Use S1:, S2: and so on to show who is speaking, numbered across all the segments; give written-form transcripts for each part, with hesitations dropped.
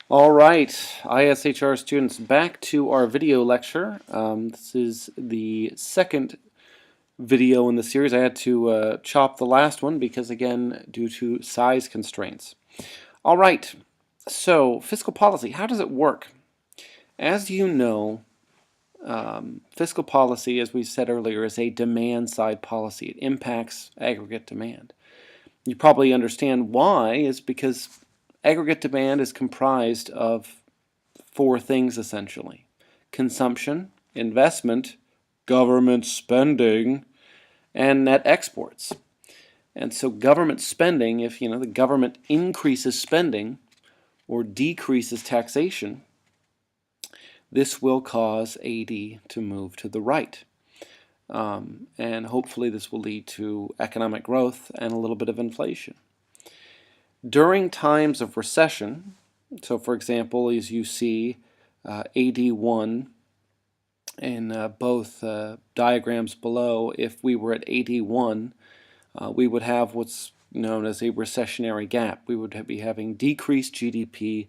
S1: All right, ISHR students, back to our video lecture. This is the second video in the series. I had to chop the last one because, again, due to size constraints. All right, so fiscal policy, how does it work? As you know, fiscal policy, as we said earlier, is a demand-side policy. It impacts aggregate demand. You probably understand why is because aggregate demand is comprised of four things essentially: consumption, investment, government spending, and net exports. And so government spending, if the government increases spending or decreases taxation, this will cause AD to move to the right. And hopefully this will lead to economic growth and a little bit of inflation. During times of recession, so for example, as you see AD1 in both diagrams below, if we were at AD1, we would have what's known as a recessionary gap. We would be having decreased GDP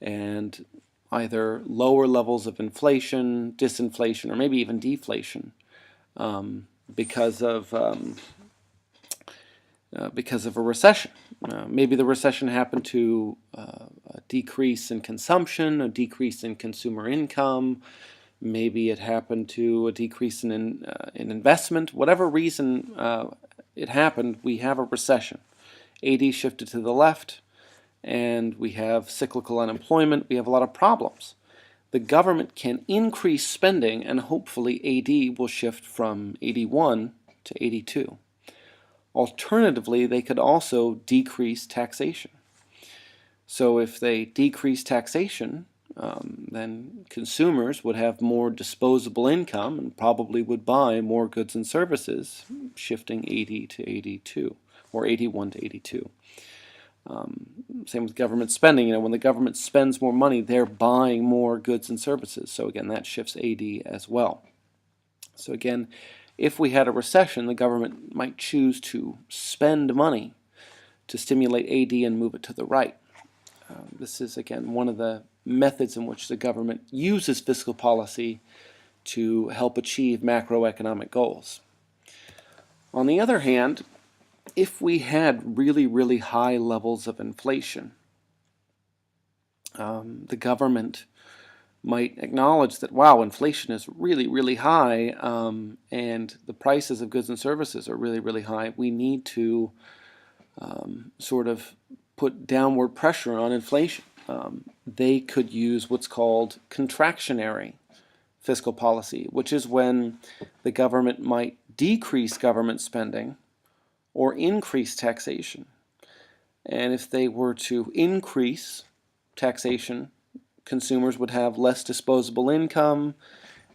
S1: and either lower levels of inflation, disinflation, or maybe even deflation because of a recession. Maybe the recession happened to a decrease in consumption, a decrease in consumer income. Maybe it happened to a decrease in investment. Whatever reason it happened, we have a recession. AD shifted to the left, and we have cyclical unemployment. We have a lot of problems. The government can increase spending, and hopefully AD will shift from 81 to 82. Alternatively, they could also decrease taxation. So if they decrease taxation, then consumers would have more disposable income and probably would buy more goods and services, shifting 80 to 82, or 81 to 82. Same with government spending. When the government spends more money, they're buying more goods and services. So again, that shifts AD as well. So again, if we had a recession, the government might choose to spend money to stimulate AD and move it to the right. This is, again, one of the methods in which the government uses fiscal policy to help achieve macroeconomic goals. On the other hand, if we had really, really high levels of inflation, the government might acknowledge that, wow, inflation is really, really high, and the prices of goods and services are really, really high. We need to sort of put downward pressure on inflation. They could use what's called contractionary fiscal policy, which is when the government might decrease government spending or increase taxation. And if they were to increase taxation, consumers would have less disposable income,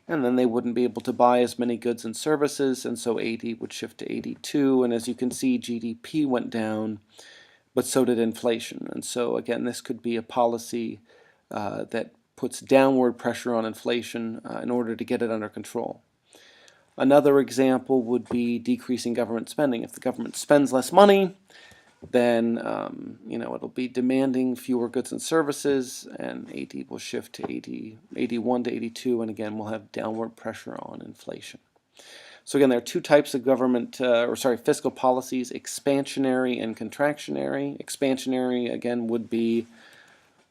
S1: and then they wouldn't be able to buy as many goods and services, and so AD would shift to 82. And as you can see, GDP went down, but so did inflation. And so again, this could be a policy that puts downward pressure on inflation in order to get it under control. Another example would be decreasing government spending. If the government spends less money, then it'll be demanding fewer goods and services, and AD will shift to 81 to 82, and again we'll have downward pressure on inflation. So again, there are two types of fiscal policies: expansionary and contractionary. Expansionary, again, would be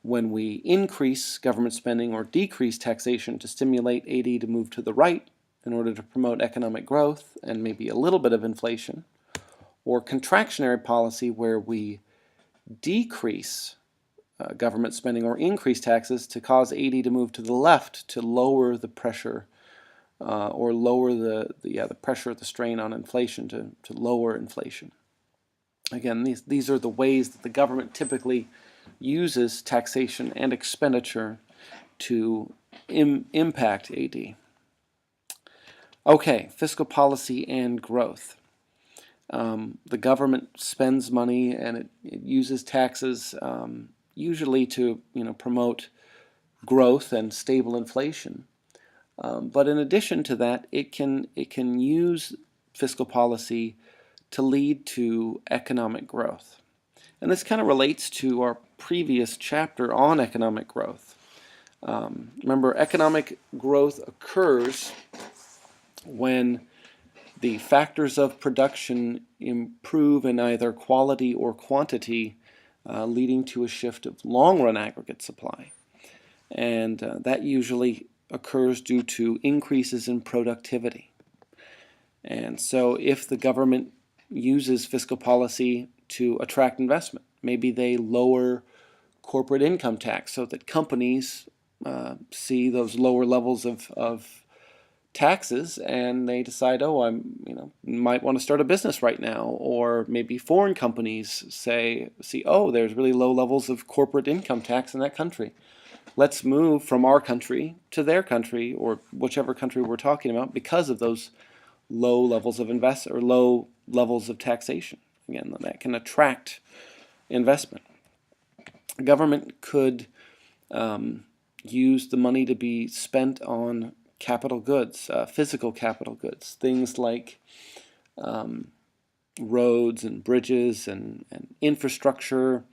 S1: when we increase government spending or decrease taxation to stimulate AD to move to the right in order to promote economic growth and maybe a little bit of inflation. Or contractionary policy, where we decrease government spending or increase taxes to cause AD to move to the left to lower the pressure or lower the pressure, the strain on inflation, to lower inflation. Again, these are the ways that the government typically uses taxation and expenditure to impact AD. Okay, fiscal policy and growth. The government spends money and it uses taxes usually to promote growth and stable inflation. But in addition to that, it can use fiscal policy to lead to economic growth. And this kind of relates to our previous chapter on economic growth. Remember, economic growth occurs when the factors of production improve in either quality or quantity, leading to a shift of long-run aggregate supply. And that usually occurs due to increases in productivity. And so if the government uses fiscal policy to attract investment, maybe they lower corporate income tax so that companies see those lower levels of taxes, and they decide, oh, might want to start a business right now. Or maybe foreign companies see, oh, there's really low levels of corporate income tax in that country. Let's move from our country to their country, or whichever country we're talking about, because of those low levels of low levels of taxation. Again, that can attract investment. The government could use the money to be spent on capital goods, physical capital goods, things like roads and bridges and infrastructure.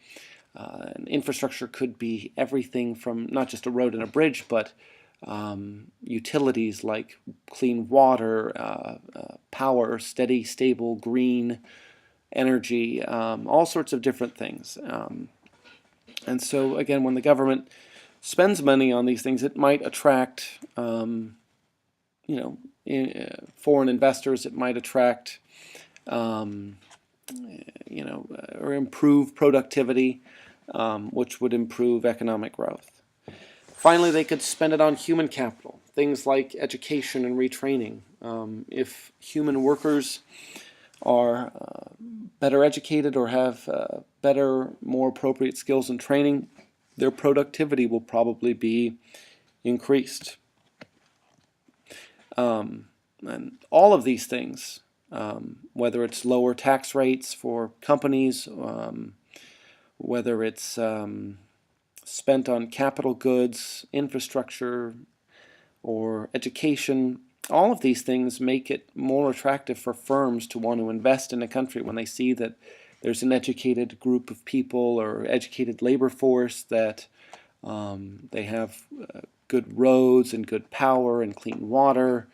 S1: And infrastructure could be everything from not just a road and a bridge, but utilities like clean water, power, steady, stable, green energy, all sorts of different things. And so again, when the government spends money on these things, it might attract foreign investors. It might attract or improve productivity, which would improve economic growth. Finally, they could spend it on human capital, things like education and retraining. If human workers are better educated or have better, more appropriate skills and training, their productivity will probably be increased. And all of these things, whether it's lower tax rates for companies, whether it's spent on capital goods, infrastructure, or education, all of these things make it more attractive for firms to want to invest in a country when they see that there's an educated group of people or educated labor force, that they have good roads and good power and clean water,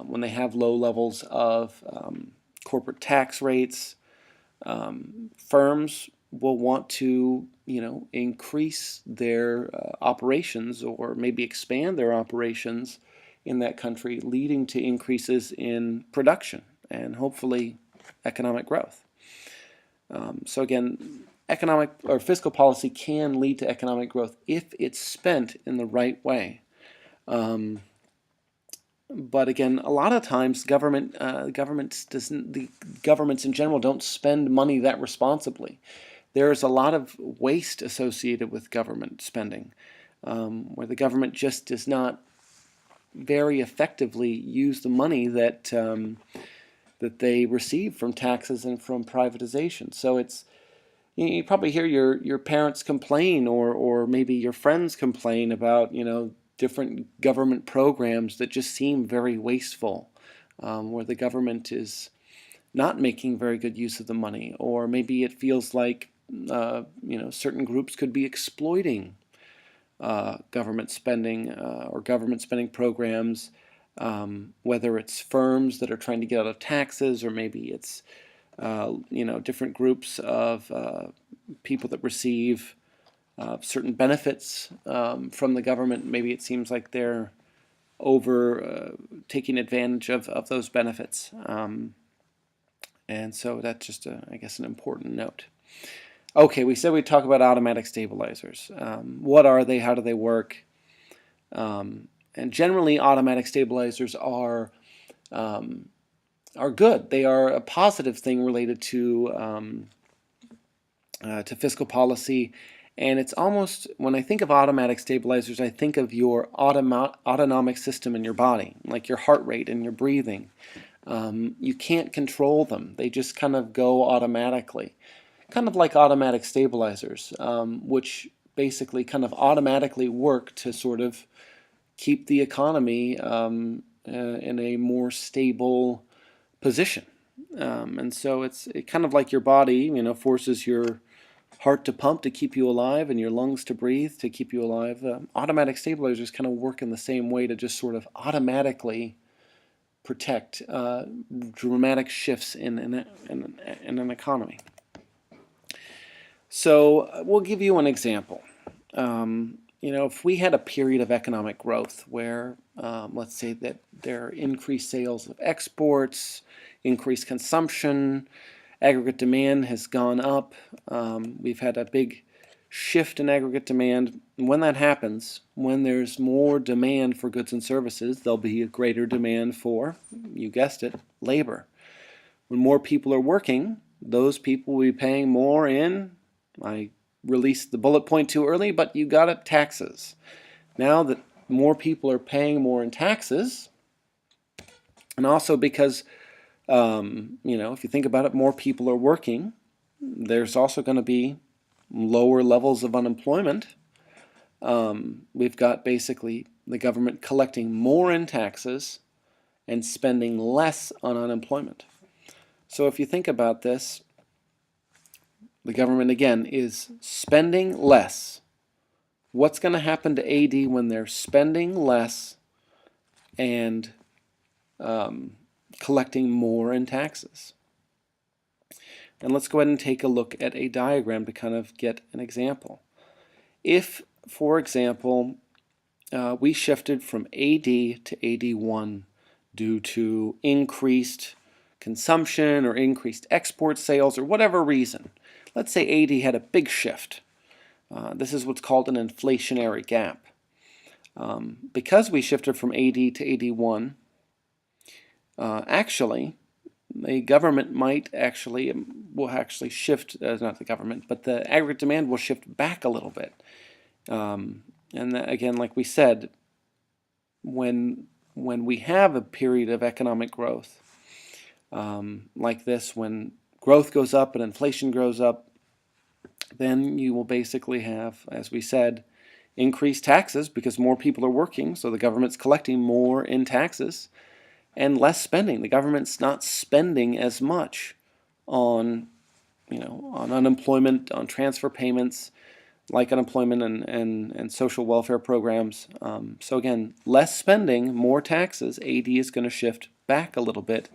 S1: when they have low levels of corporate tax rates. Firms will want to increase their operations, or maybe expand their operations in that country, leading to increases in production and hopefully economic growth. So again, economic or fiscal policy can lead to economic growth if it's spent in the right way. But again, a lot of times governments in general don't spend money that responsibly. There's a lot of waste associated with government spending, where the government just does not very effectively use the money that that they receive from taxes and from privatization. So you probably hear your parents complain, or maybe your friends complain about different government programs that just seem very wasteful, where the government is not making very good use of the money, or maybe it feels like certain groups could be exploiting government spending or government spending programs, whether it's firms that are trying to get out of taxes, or maybe it's different groups of people that receive certain benefits from the government. Maybe it seems like they're taking advantage of those benefits. And so that's just, I guess, an important note. Okay, we said we'd talk about automatic stabilizers. What are they? How do they work? And generally, automatic stabilizers are good. They are a positive thing related to fiscal policy. And it's almost, when I think of automatic stabilizers, I think of your autonomic system in your body, like your heart rate and your breathing. You can't control them. They just kind of go automatically. Kind of like automatic stabilizers, which basically kind of automatically work to sort of keep the economy in a more stable position. And so it kind of like your body, forces your heart to pump to keep you alive and your lungs to breathe to keep you alive, automatic stabilizers kind of work in the same way to just sort of automatically protect dramatic shifts in an economy. So we'll give you an example. If we had a period of economic growth where, let's say that there are increased sales of exports, increased consumption, aggregate demand has gone up, we've had a big shift in aggregate demand. When that happens, when there's more demand for goods and services, there'll be a greater demand for, you guessed it, labor. When more people are working, those people will be paying more in, I released the bullet point too early, but you got it, taxes. Now that more people are paying more in taxes, and also because, if you think about it, more people are working, there's also going to be lower levels of unemployment. We've got basically the government collecting more in taxes and spending less on unemployment. So if you think about this, the government, again, is spending less. What's going to happen to AD when they're spending less and collecting more in taxes? And let's go ahead and take a look at a diagram to kind of get an example. If, for example, we shifted from AD to AD1 due to increased consumption or increased export sales or whatever reason, let's say AD had a big shift. This is what's called an inflationary gap. Because we shifted from AD to AD1, actually, the government will actually shift, not the government, but the aggregate demand will shift back a little bit. And again, like we said, when we have a period of economic growth like this, when growth goes up and inflation goes up, then you will basically have, as we said, increased taxes because more people are working, so the government's collecting more in taxes, and less spending. The government's not spending as much on, on unemployment, on transfer payments, like unemployment and social welfare programs. So again, less spending, more taxes. AD is going to shift back a little bit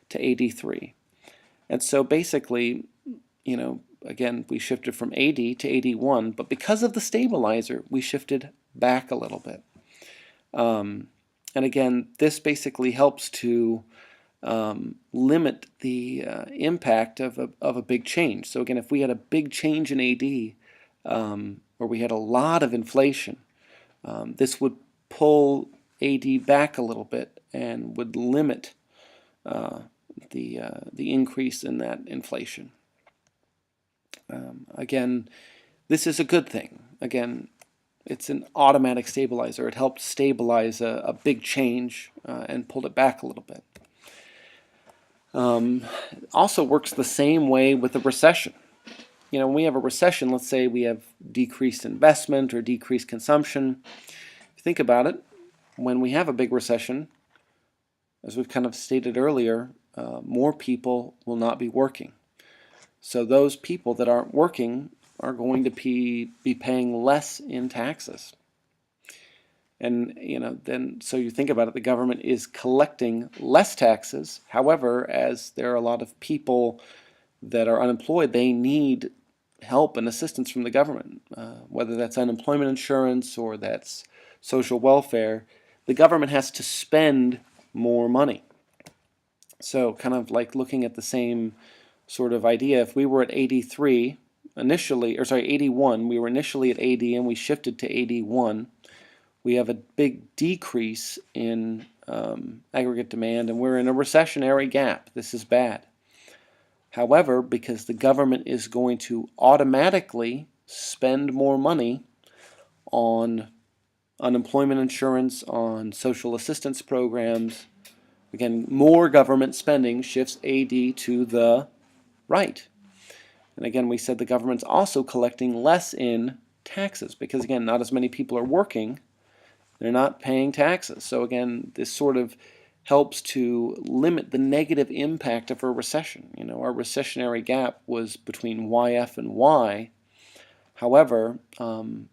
S1: to AD3. And so basically, again, we shifted from AD to AD1, but because of the stabilizer, we shifted back a little bit. And again, this basically helps to limit the impact of a big change. So again, if we had a big change in AD, where we had a lot of inflation, this would pull AD back a little bit and would limit the increase in that inflation. Again, this is a good thing. Again, it's an automatic stabilizer. It helped stabilize a big change and pulled it back a little bit. It also works the same way with a recession. When we have a recession, let's say we have decreased investment or decreased consumption. If you think about it, when we have a big recession, as we've kind of stated earlier, more people will not be working. So those people that aren't working are going to be paying less in taxes. And then so you think about it, the government is collecting less taxes. However, as there are a lot of people that are unemployed, they need help and assistance from the government, whether that's unemployment insurance or that's social welfare. The government has to spend more money. So kind of like looking at the same sort of idea, if we were at 83 initially, or sorry, 81, we were initially at 80 and we shifted to 81, we have a big decrease in aggregate demand and we're in a recessionary gap. This is bad. However, because the government is going to automatically spend more money on unemployment insurance, on social assistance programs, again, more government spending shifts AD to the right. And again, we said the government's also collecting less in taxes because, again, not as many people are working. They're not paying taxes. So again, this sort of helps to limit the negative impact of a recession. Our recessionary gap was between YF and Y, However,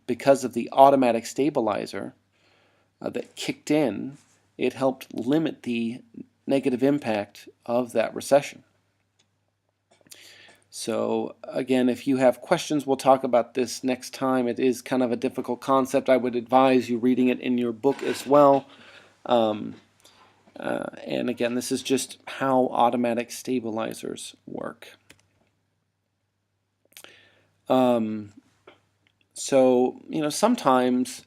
S1: because of the automatic stabilizer that kicked in, it helped limit the negative impact of that recession. So again, if you have questions, we'll talk about this next time. It is kind of a difficult concept. I would advise you reading it in your book as well. And again, this is just how automatic stabilizers work. So, sometimes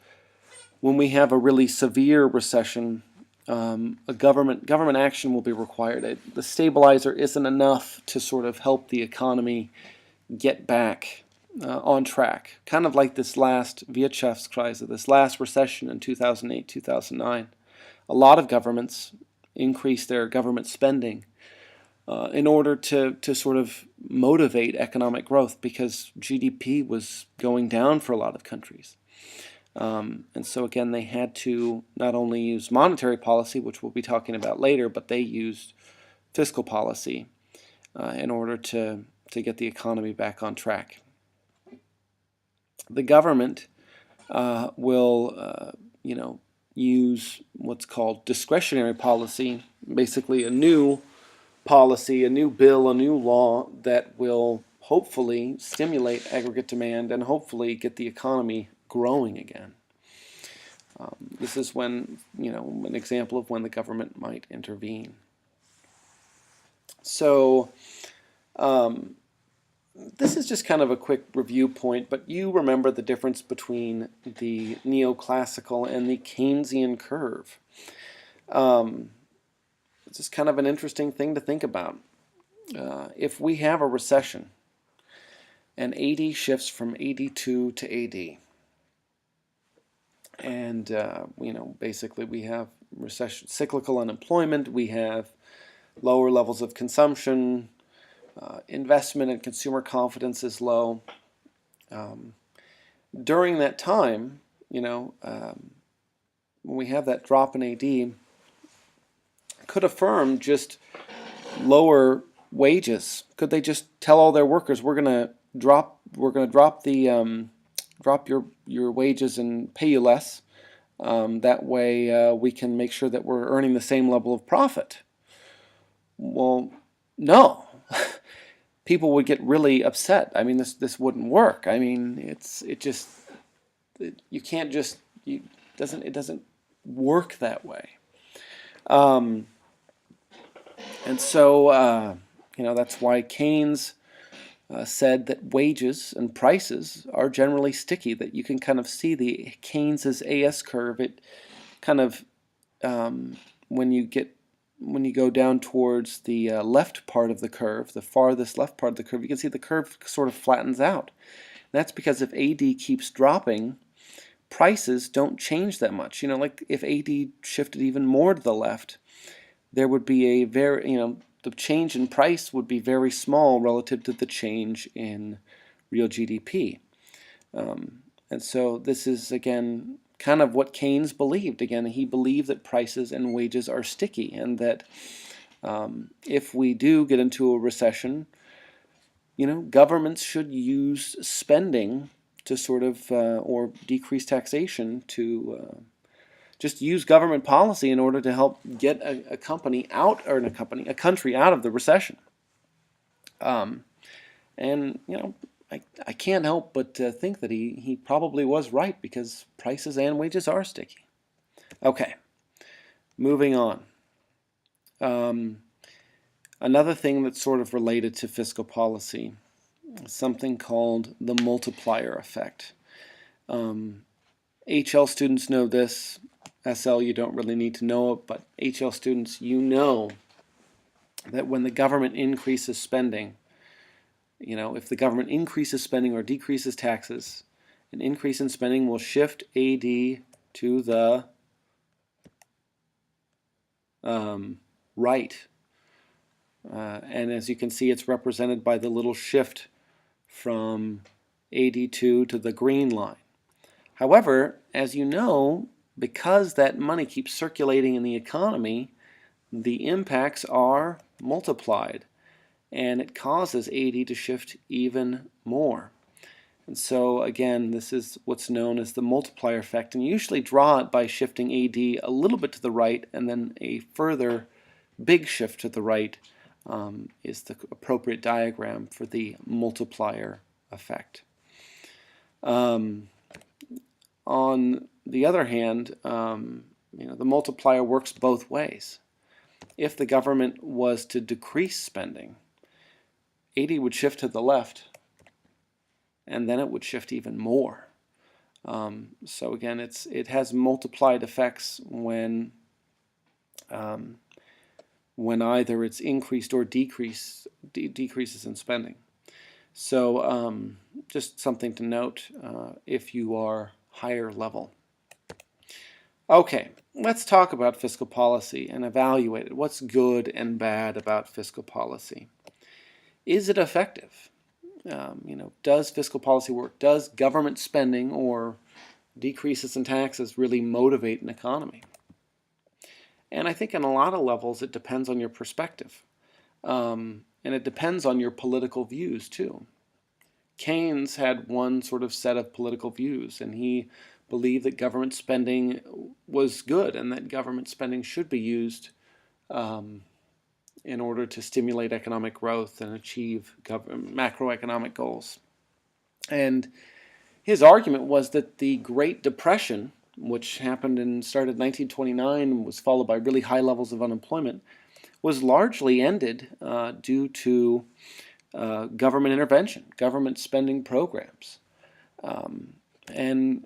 S1: when we have a really severe recession, a government action will be required. The stabilizer isn't enough to sort of help the economy get back on track. Kind of like this last Wirtschaftskrise, this last recession in 2008, 2009. A lot of governments increased their government spending in order to sort of motivate economic growth because GDP was going down for a lot of countries. And so again, they had to not only use monetary policy, which we'll be talking about later, but they used fiscal policy in order to get the economy back on track. The government will, use what's called discretionary policy, basically a new policy, a new bill, a new law that will hopefully stimulate aggregate demand and hopefully get the economy growing again. This is when, an example of when the government might intervene. So this is just kind of a quick review point, but you remember the difference between the neoclassical and the Keynesian curve. It's just kind of an interesting thing to think about. If we have a recession and AD shifts from AD2 to AD, and basically we have recession, cyclical unemployment, we have lower levels of consumption, investment and consumer confidence is low. During that time, when we have that drop in AD, could a firm just lower wages? Could they just tell all their workers, we're going to drop your wages and pay you less? That way we can make sure that we're earning the same level of profit. Well, no. People would get really upset. I mean, this wouldn't work. I mean, it doesn't work that way. And so that's why Keynes said that wages and prices are generally sticky. That you can kind of see the Keynes's AS curve. It kind of when you go down towards the left part of the curve, the farthest left part of the curve, you can see the curve sort of flattens out. And that's because if AD keeps dropping, prices don't change that much. Like if AD shifted even more to the left, there would be a very, the change in price would be very small relative to the change in real GDP. And so this is, again, kind of what Keynes believed. Again, he believed that prices and wages are sticky, and that if we do get into a recession, governments should use spending to sort of, or decrease taxation to just use government policy in order to help get a country out of the recession. And I can't help but think that he probably was right, because prices and wages are sticky. Okay, moving on. Another thing that's sort of related to fiscal policy is something called the multiplier effect. HL students know this. SL, you don't really need to know it, but HL students, you know that when the government increases spending, if the government increases spending or decreases taxes, an increase in spending will shift AD to the right. And as you can see, it's represented by the little shift from AD2 to the green line. However, as you know, because that money keeps circulating in the economy, the impacts are multiplied, and it causes AD to shift even more. And so again, this is what's known as the multiplier effect, and you usually draw it by shifting AD a little bit to the right, and then a further big shift to the right is the appropriate diagram for the multiplier effect. On the other hand, the multiplier works both ways. If the government was to decrease spending, AD would shift to the left, and then it would shift even more. So again, it has multiplied effects when either it's increased or decreases in spending. So just something to note if you are higher level. Okay, let's talk about fiscal policy and evaluate it. What's good and bad about fiscal policy? Is it effective? Does fiscal policy work? Does government spending or decreases in taxes really motivate an economy? And I think on a lot of levels it depends on your perspective. And it depends on your political views too. Keynes had one sort of set of political views, and he believed that government spending was good and that government spending should be used in order to stimulate economic growth and achieve macroeconomic goals. And his argument was that the Great Depression, which happened and started in 1929 and was followed by really high levels of unemployment, was largely ended due to government intervention, government spending programs. And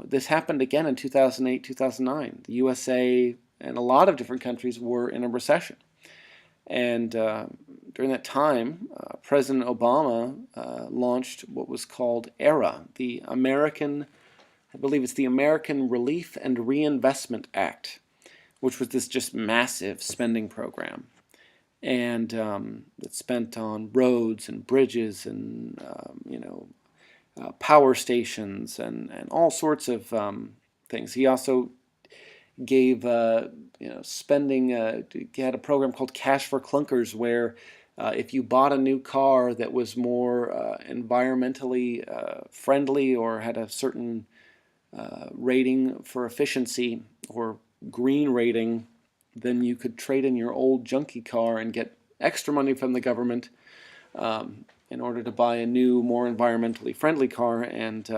S1: this happened again in 2008, 2009. The USA and a lot of different countries were in a recession. And during that time, President Obama launched what was called ERA, I believe it's the American Relief and Reinvestment Act, which was this just massive spending program. And it spent on roads and bridges and, power stations and all sorts of things. He also gave spending. He had a program called Cash for Clunkers, where if you bought a new car that was more environmentally friendly or had a certain rating for efficiency or green rating, then you could trade in your old junky car and get extra money from the government in order to buy a new, more environmentally friendly car. And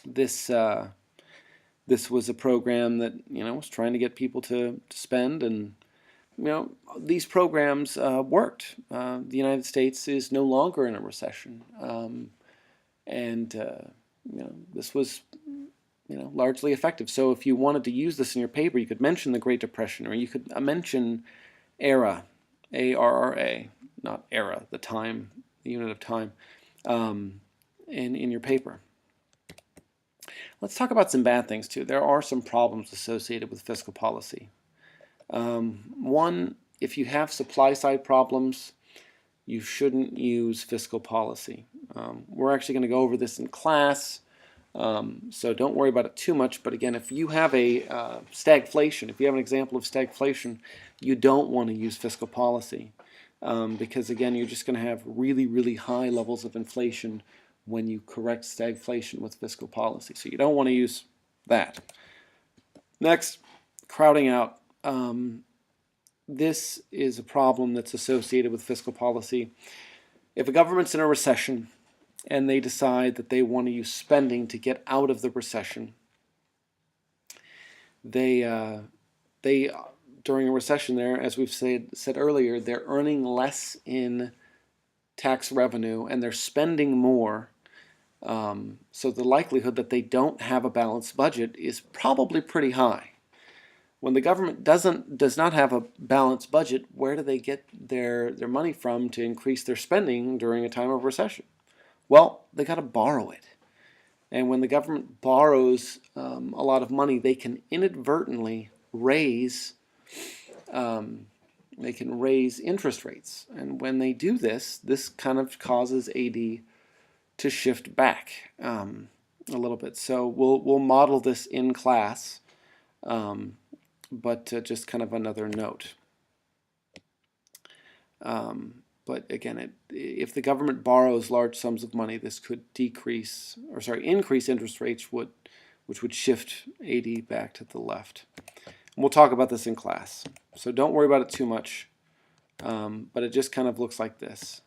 S1: this was a program that was trying to get people to spend, and these programs worked. The United States is no longer in a recession, and this was largely effective. So if you wanted to use this in your paper, you could mention the Great Depression, or you could mention ERA, A-R-R-A, not era, the time, the unit of time, in your paper. Let's talk about some bad things too. There are some problems associated with fiscal policy. One, if you have supply side problems, you shouldn't use fiscal policy. We're actually going to go over this in class, so don't worry about it too much. But again, if you have a stagflation, if you have an example of stagflation, you don't want to use fiscal policy. Because again, you're just going to have really, really high levels of inflation when you correct stagflation with fiscal policy. So you don't want to use that. Next, crowding out. This is a problem that's associated with fiscal policy. If a government's in a recession and they decide that they want to use spending to get out of the recession, they during a recession there, as we've said earlier, they're earning less in tax revenue and they're spending more. So the likelihood that they don't have a balanced budget is probably pretty high. When the government does not have a balanced budget, where do they get their money from to increase their spending during a time of recession? Well, they got to borrow it. And when the government borrows a lot of money, they can inadvertently raise interest rates. And when they do this, this kind of causes AD to shift back a little bit. So we'll model this in class, but just kind of another note. but again, if the government borrows large sums of money, this could increase interest rates, which would shift AD back to the left. And we'll talk about this in class, so don't worry about it too much, but it just kind of looks like this.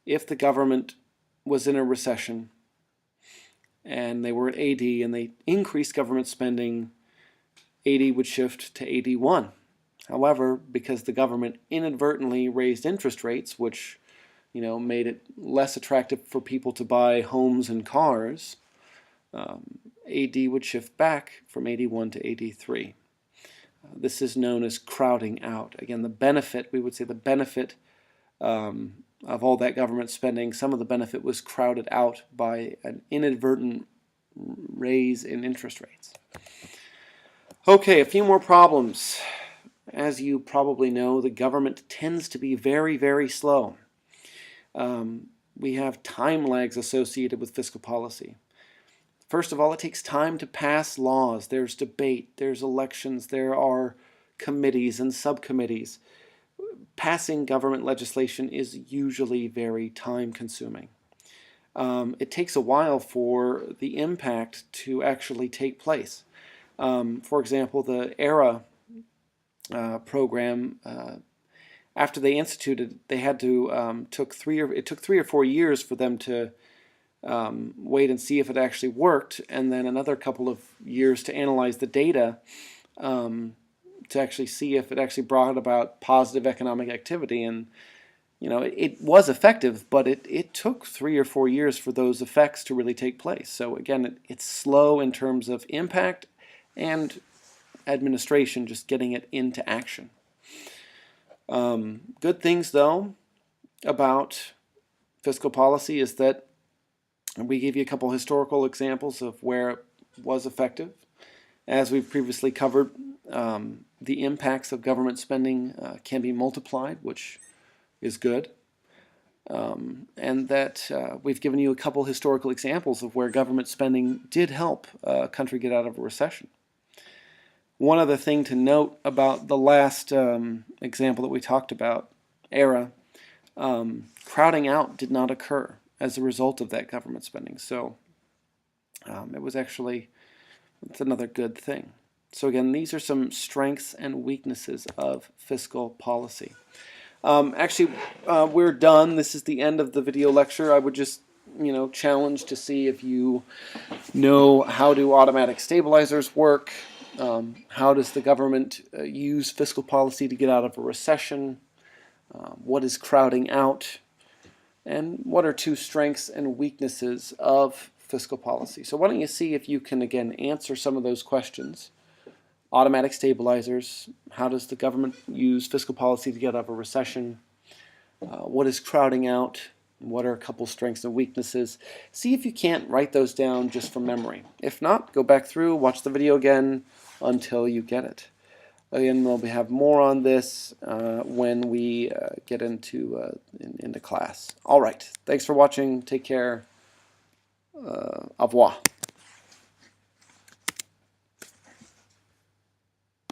S1: If the government was in a recession and they were at AD and they increased government spending, AD would shift to AD1. However, because the government inadvertently raised interest rates, which made it less attractive for people to buy homes and cars, AD would shift back from AD1 to AD3. This is known as crowding out. Again, the benefit, we would say the benefit of all that government spending, some of the benefit was crowded out by an inadvertent raise in interest rates. Okay, a few more problems. As you probably know, the government tends to be very, very slow. We have time lags associated with fiscal policy. First of all, it takes time to pass laws. There's debate, there's elections, there are committees and subcommittees. Passing government legislation is usually very time-consuming. It takes a while for the impact to actually take place. For example, the ERA program, after they instituted, they had to it took 3 or 4 years for them to wait and see if it actually worked, and then another couple of years to analyze the data to actually see if it actually brought about positive economic activity. And it was effective, but it took 3 or 4 years for those effects to really take place. So again, it's slow in terms of impact and administration, just getting it into action. Good things, though, about fiscal policy is that we gave you a couple historical examples of where it was effective. As we've previously covered, the impacts of government spending can be multiplied, which is good. And that we've given you a couple historical examples of where government spending did help a country get out of a recession. One other thing to note about the last example that we talked about, ERA, crowding out did not occur as a result of that government spending. So it was actually, it's another good thing. So again, these are some strengths and weaknesses of fiscal policy. Actually, we're done. This is the end of the video lecture. I would just challenge to see if you know how do automatic stabilizers work. How does the government use fiscal policy to get out of a recession? What is crowding out? And what are 2 strengths and weaknesses of fiscal policy? So why don't you see if you can, again, answer some of those questions. Automatic stabilizers, how does the government use fiscal policy to get out of a recession? What is crowding out? What are a couple strengths and weaknesses? See if you can't write those down just from memory. If not, go back through, watch the video again until you get it. Again, we'll have more on this when we get into class. All right, thanks for watching. Take care. Au revoir.